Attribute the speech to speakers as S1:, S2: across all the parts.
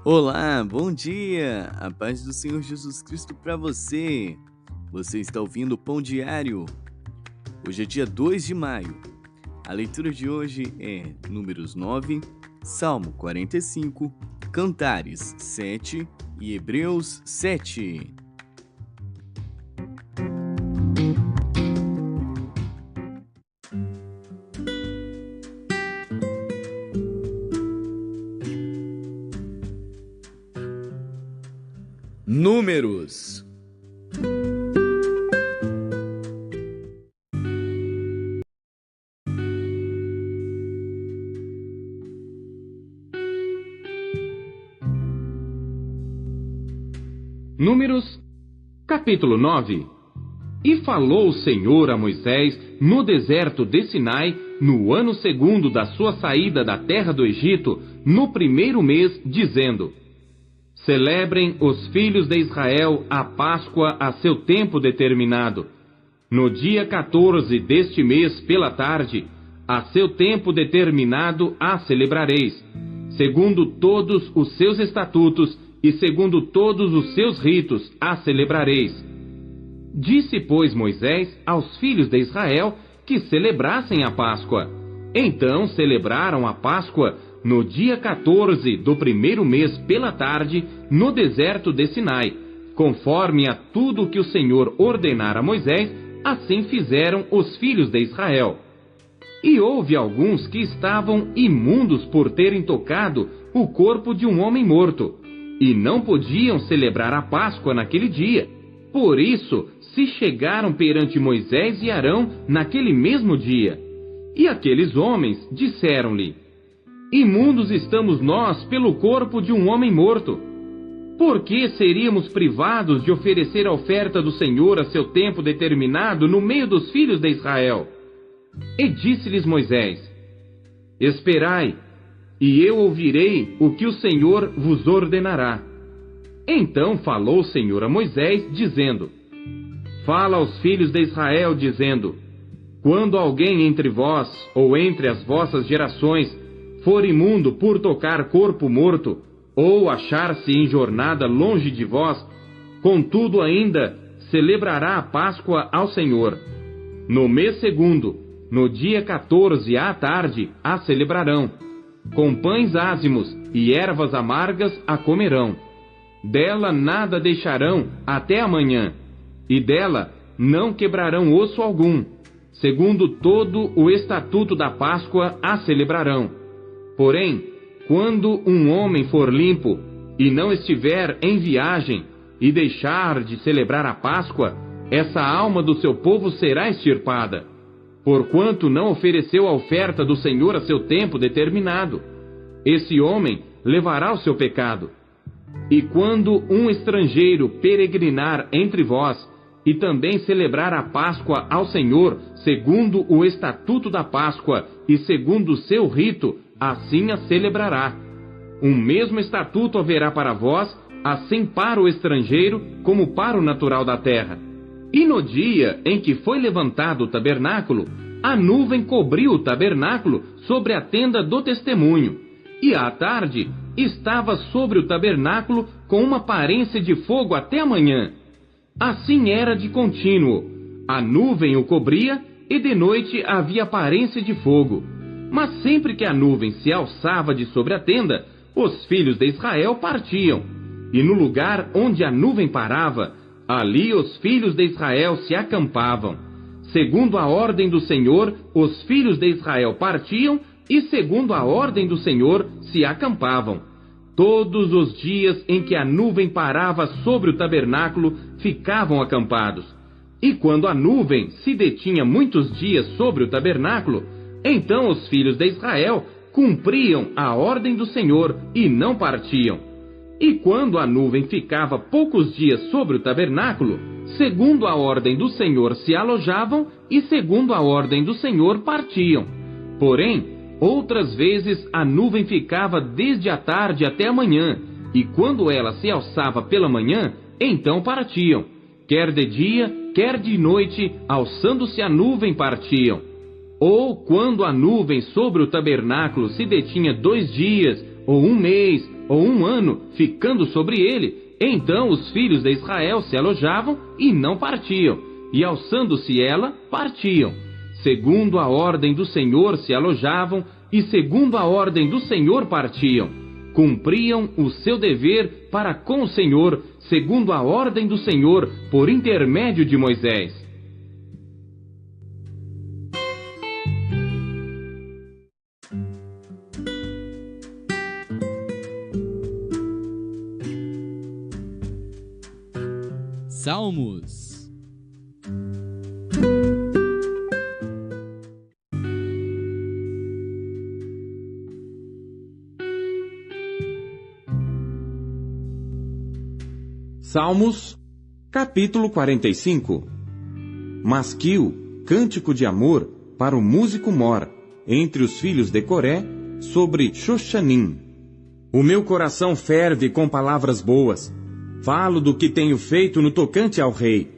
S1: Olá, bom dia! A paz do Senhor Jesus Cristo para você. Você está ouvindo o Pão Diário. Hoje é dia 2 de maio. A leitura de hoje é Números 9, Salmo 45, Cantares 7 e Hebreus 7. Números.
S2: Números, capítulo 9. E falou o Senhor a Moisés no deserto de Sinai, no ano segundo da sua saída da terra do Egito, no primeiro mês, dizendo: Celebrem os filhos de Israel a Páscoa a seu tempo determinado. No dia 14 deste mês, pela tarde, a seu tempo determinado a celebrareis, segundo todos os seus estatutos e segundo todos os seus ritos a celebrareis. Disse, pois, Moisés aos filhos de Israel que celebrassem a Páscoa. Então celebraram a Páscoa no dia 14 do primeiro mês pela tarde, no deserto de Sinai, conforme a tudo que o Senhor ordenara a Moisés, assim fizeram os filhos de Israel. E houve alguns que estavam imundos por terem tocado o corpo de um homem morto, e não podiam celebrar a Páscoa naquele dia. Por isso se chegaram perante Moisés e Arão naquele mesmo dia. E aqueles homens disseram-lhe: Imundos estamos nós pelo corpo de um homem morto. Por que seríamos privados de oferecer a oferta do Senhor a seu tempo determinado no meio dos filhos de Israel? E disse-lhes Moisés: Esperai, e eu ouvirei o que o Senhor vos ordenará. Então falou o Senhor a Moisés, dizendo: Fala aos filhos de Israel, dizendo: Quando alguém entre vós, ou entre as vossas gerações, for imundo por tocar corpo morto, ou achar-se em jornada longe de vós, contudo ainda celebrará a Páscoa ao Senhor. No mês segundo, no dia 14 à tarde, a celebrarão. Com pães ázimos e ervas amargas a comerão. Dela nada deixarão até amanhã, e dela não quebrarão osso algum. Segundo todo o estatuto da Páscoa a celebrarão. Porém, quando um homem for limpo, e não estiver em viagem, e deixar de celebrar a Páscoa, essa alma do seu povo será extirpada, porquanto não ofereceu a oferta do Senhor a seu tempo determinado. Esse homem levará o seu pecado. E quando um estrangeiro peregrinar entre vós, e também celebrar a Páscoa ao Senhor, segundo o estatuto da Páscoa, e segundo o seu rito, assim a celebrará. Um mesmo estatuto haverá para vós, assim para o estrangeiro, como para o natural da terra. E no dia em que foi levantado o tabernáculo, a nuvem cobriu o tabernáculo sobre a tenda do testemunho, e à tarde estava sobre o tabernáculo com uma aparência de fogo até a manhã. Assim era de contínuo. A nuvem o cobria, e de noite havia aparência de fogo. Mas sempre que a nuvem se alçava de sobre a tenda, os filhos de Israel partiam. E no lugar onde a nuvem parava, ali os filhos de Israel se acampavam. Segundo a ordem do Senhor, os filhos de Israel partiam, e segundo a ordem do Senhor se acampavam. Todos os dias em que a nuvem parava sobre o tabernáculo, ficavam acampados. E quando a nuvem se detinha muitos dias sobre o tabernáculo, então os filhos de Israel cumpriam a ordem do Senhor e não partiam. E quando a nuvem ficava poucos dias sobre o tabernáculo, segundo a ordem do Senhor se alojavam, e segundo a ordem do Senhor partiam. Porém, outras vezes a nuvem ficava desde a tarde até a manhã, e quando ela se alçava pela manhã, então partiam. Quer de dia, quer de noite, alçando-se a nuvem, partiam. Ou quando a nuvem sobre o tabernáculo se detinha 2 dias, ou 1 mês, ou 1 ano ficando sobre ele, então os filhos de Israel se alojavam e não partiam, e alçando-se ela, partiam. Segundo a ordem do Senhor se alojavam, e segundo a ordem do Senhor partiam. Cumpriam o seu dever para com o Senhor, segundo a ordem do Senhor, por intermédio de Moisés.
S1: Salmos.
S2: Salmos, capítulo 45. Masquil, cântico de amor para o músico mor, entre os filhos de Coré, sobre Xoxanim. O meu coração ferve com palavras boas. Falo do que tenho feito no tocante ao rei.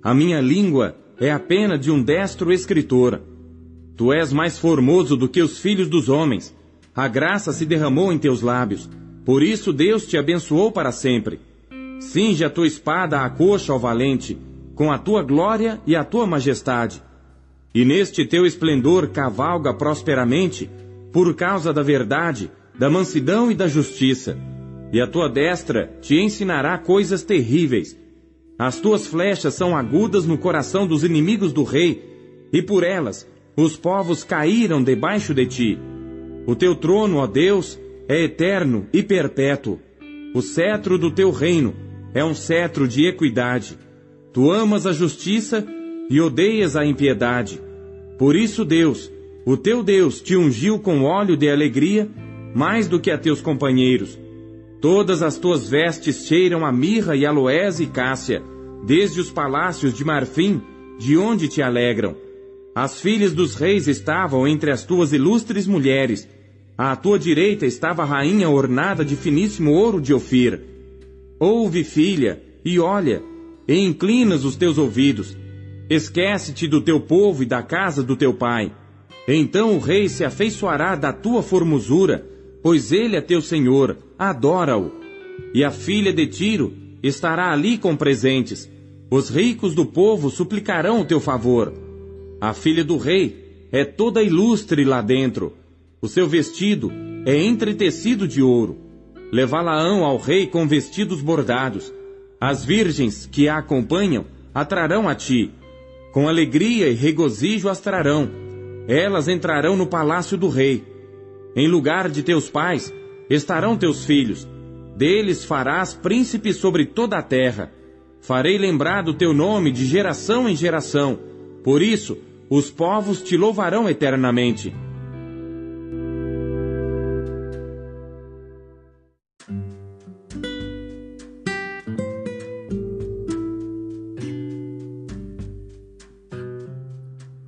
S2: A minha língua é a pena de um destro escritor. Tu és mais formoso do que os filhos dos homens. A graça se derramou em teus lábios. Por isso Deus te abençoou para sempre. Cinge a tua espada à coxa ao valente, com a tua glória e a tua majestade. E neste teu esplendor cavalga prosperamente, por causa da verdade, da mansidão e da justiça. E a tua destra te ensinará coisas terríveis. As tuas flechas são agudas no coração dos inimigos do rei, e por elas os povos caíram debaixo de ti. O teu trono, ó Deus, é eterno e perpétuo. O cetro do teu reino é um cetro de equidade. Tu amas a justiça e odeias a impiedade. Por isso Deus, o teu Deus, te ungiu com óleo de alegria, mais do que a teus companheiros. Todas as tuas vestes cheiram a mirra e aloés e cássia, desde os palácios de marfim, de onde te alegram. As filhas dos reis estavam entre as tuas ilustres mulheres. À tua direita estava a rainha ornada de finíssimo ouro de Ofir. Ouve, filha, e olha, e inclinas os teus ouvidos. Esquece-te do teu povo e da casa do teu pai. Então o rei se afeiçoará da tua formosura, pois ele é teu senhor, adora-o. E a filha de Tiro estará ali com presentes. Os ricos do povo suplicarão o teu favor. A filha do rei é toda ilustre lá dentro. O seu vestido é entretecido de ouro. Levá-la-ão ao rei com vestidos bordados. As virgens que a acompanham atrarão a ti. Com alegria e regozijo as trarão. Elas entrarão no palácio do rei. Em lugar de teus pais estarão teus filhos. Deles farás príncipe sobre toda a terra. Farei lembrar do teu nome de geração em geração. Por isso, os povos te louvarão eternamente.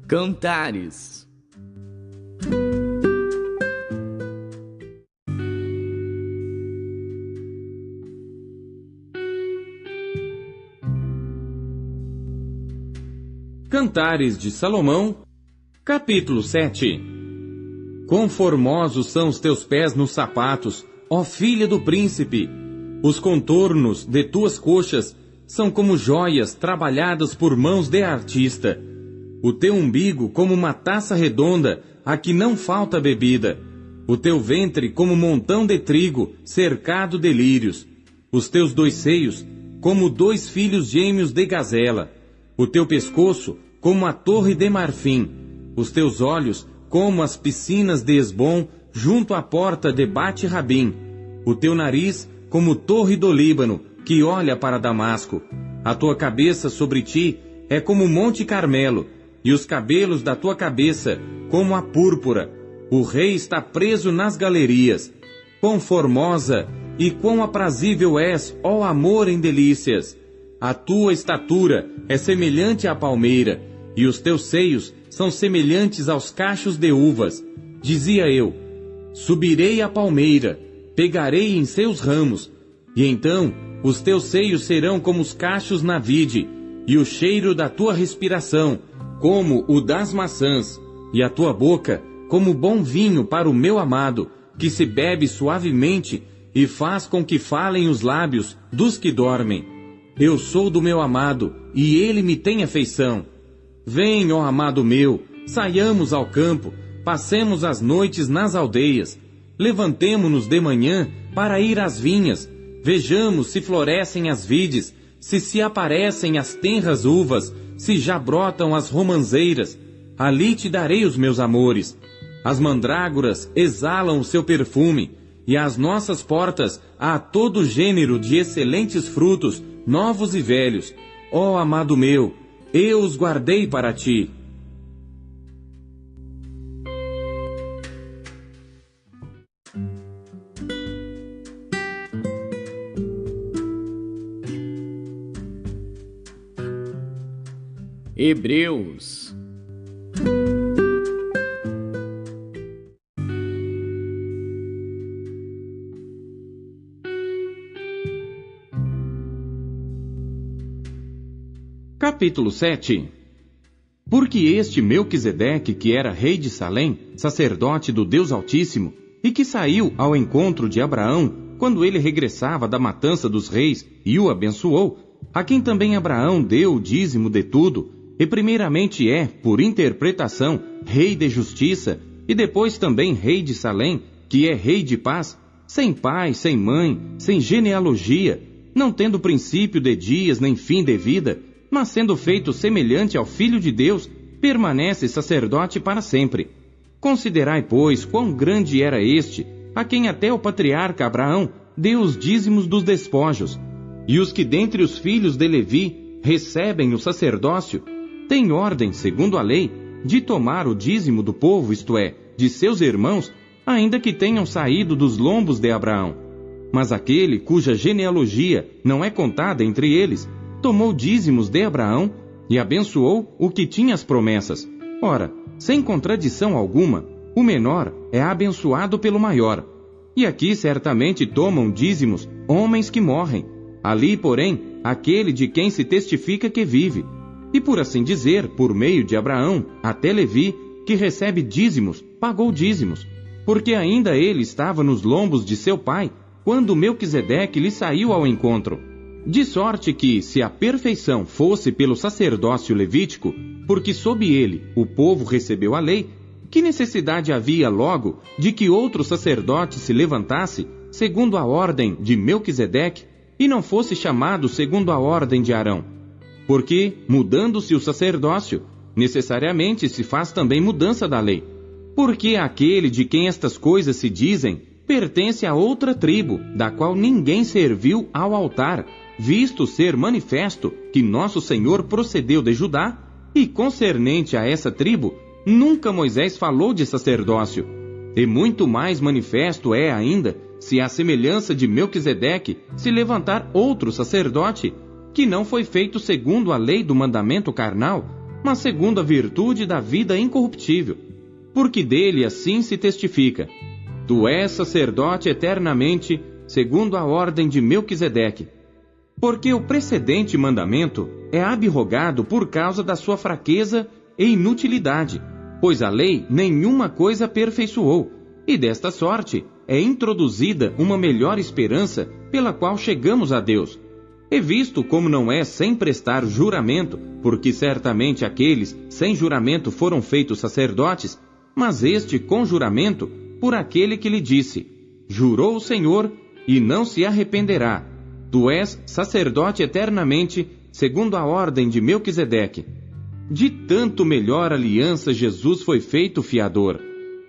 S1: Cantares.
S2: Cantares de Salomão, capítulo 7. Quão formosos são os teus pés nos sapatos, ó filha do príncipe! Os contornos de tuas coxas são como joias trabalhadas por mãos de artista. O teu umbigo como uma taça redonda, a que não falta bebida. O teu ventre como montão de trigo, cercado de lírios. Os teus 2 seios como 2 filhos gêmeos de gazela. O teu pescoço como a torre de marfim, os teus olhos como as piscinas de Esbom junto à porta de Bate-Rabim, o teu nariz como torre do Líbano, que olha para Damasco. A tua cabeça sobre ti é como o Monte Carmelo, e os cabelos da tua cabeça como a púrpura. O rei está preso nas galerias. Quão formosa e quão aprazível és, ó amor em delícias! A tua estatura é semelhante à palmeira, e os teus seios são semelhantes aos cachos de uvas. Dizia eu, subirei à palmeira, pegarei em seus ramos, e então os teus seios serão como os cachos na vide, e o cheiro da tua respiração como o das maçãs, e a tua boca como bom vinho para o meu amado, que se bebe suavemente e faz com que falem os lábios dos que dormem. Eu sou do meu amado, e ele me tem afeição. Vem, ó amado meu, saiamos ao campo, passemos as noites nas aldeias. Levantemo-nos de manhã para ir às vinhas. Vejamos se florescem as vides, se aparecem as tenras uvas, se já brotam as romanzeiras. Ali te darei os meus amores. As mandrágoras exalam o seu perfume, e às nossas portas há todo gênero de excelentes frutos, novos e velhos. Ó amado meu, eu os guardei para ti.
S1: Hebreus.
S2: Capítulo 7. Porque este Melquisedeque, que era rei de Salém, sacerdote do Deus Altíssimo, e que saiu ao encontro de Abraão, quando ele regressava da matança dos reis, e o abençoou, a quem também Abraão deu o dízimo de tudo, e primeiramente é, por interpretação, rei de justiça, e depois também rei de Salém, que é rei de paz, sem pai, sem mãe, sem genealogia, não tendo princípio de dias nem fim de vida, mas sendo feito semelhante ao Filho de Deus, permanece sacerdote para sempre. Considerai, pois, quão grande era este, a quem até o patriarca Abraão deu os dízimos dos despojos. E os que dentre os filhos de Levi recebem o sacerdócio, têm ordem, segundo a lei, de tomar o dízimo do povo, isto é, de seus irmãos, ainda que tenham saído dos lombos de Abraão. Mas aquele cuja genealogia não é contada entre eles, tomou dízimos de Abraão e abençoou o que tinha as promessas. Ora, sem contradição alguma, o menor é abençoado pelo maior. E aqui certamente tomam dízimos homens que morrem. Ali, porém, aquele de quem se testifica que vive. E por assim dizer, por meio de Abraão, até Levi, que recebe dízimos, pagou dízimos, porque ainda ele estava nos lombos de seu pai, quando Melquisedeque lhe saiu ao encontro. De sorte que, se a perfeição fosse pelo sacerdócio levítico, porque sob ele o povo recebeu a lei, que necessidade havia logo de que outro sacerdote se levantasse, segundo a ordem de Melquisedeque, e não fosse chamado segundo a ordem de Arão? Porque, mudando-se o sacerdócio, necessariamente se faz também mudança da lei. Porque aquele de quem estas coisas se dizem, pertence a outra tribo, da qual ninguém serviu ao altar, visto ser manifesto que nosso Senhor procedeu de Judá, e concernente a essa tribo, nunca Moisés falou de sacerdócio. E muito mais manifesto é ainda, se à semelhança de Melquisedeque se levantar outro sacerdote, que não foi feito segundo a lei do mandamento carnal, mas segundo a virtude da vida incorruptível. Porque dele assim se testifica: tu és sacerdote eternamente, segundo a ordem de Melquisedeque. Porque o precedente mandamento é abrogado por causa da sua fraqueza e inutilidade, pois a lei nenhuma coisa aperfeiçoou, e desta sorte é introduzida uma melhor esperança pela qual chegamos a Deus. E visto como não é sem prestar juramento, porque certamente aqueles sem juramento foram feitos sacerdotes, mas este com juramento por aquele que lhe disse: jurou o Senhor e não se arrependerá. Tu és sacerdote eternamente, segundo a ordem de Melquisedeque. De tanto melhor aliança Jesus foi feito fiador.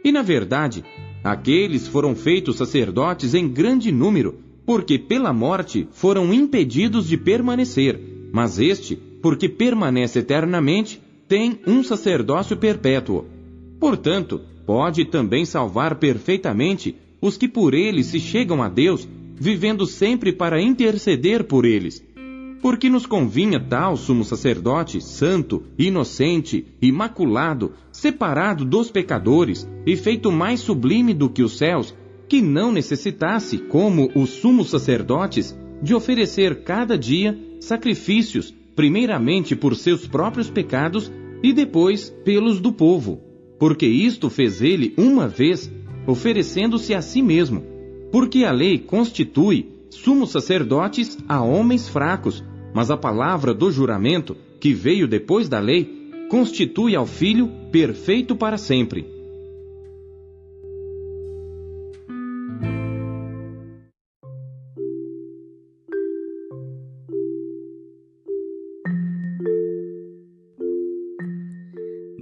S2: E na verdade, aqueles foram feitos sacerdotes em grande número, porque pela morte foram impedidos de permanecer, mas este, porque permanece eternamente, tem um sacerdócio perpétuo. Portanto, pode também salvar perfeitamente os que por ele se chegam a Deus, vivendo sempre para interceder por eles. Porque nos convinha tal sumo sacerdote, santo, inocente, imaculado, separado dos pecadores, e feito mais sublime do que os céus, que não necessitasse, como os sumos sacerdotes, de oferecer cada dia sacrifícios, primeiramente por seus próprios pecados, e depois pelos do povo. Porque isto fez ele uma vez, oferecendo-se a si mesmo. Porque a lei constitui sumos sacerdotes a homens fracos, mas a palavra do juramento, que veio depois da lei, constitui ao Filho perfeito para sempre.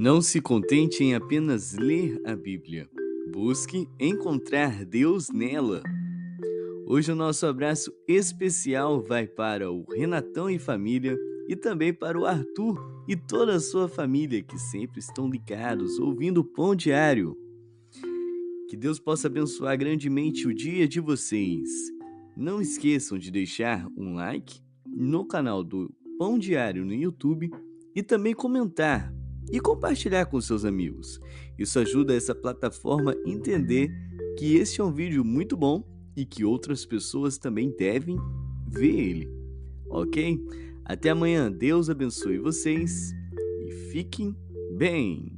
S1: Não se contente em apenas ler a Bíblia. Busque encontrar Deus nela. Hoje o nosso abraço especial vai para o Renatão e família e também para o Arthur e toda a sua família que sempre estão ligados, ouvindo o Pão Diário. Que Deus possa abençoar grandemente o dia de vocês. Não esqueçam de deixar um like no canal do Pão Diário no YouTube e também comentar e compartilhar com seus amigos. Isso ajuda essa plataforma a entender que esse é um vídeo muito bom e que outras pessoas também devem ver ele, ok? Até amanhã, Deus abençoe vocês e fiquem bem!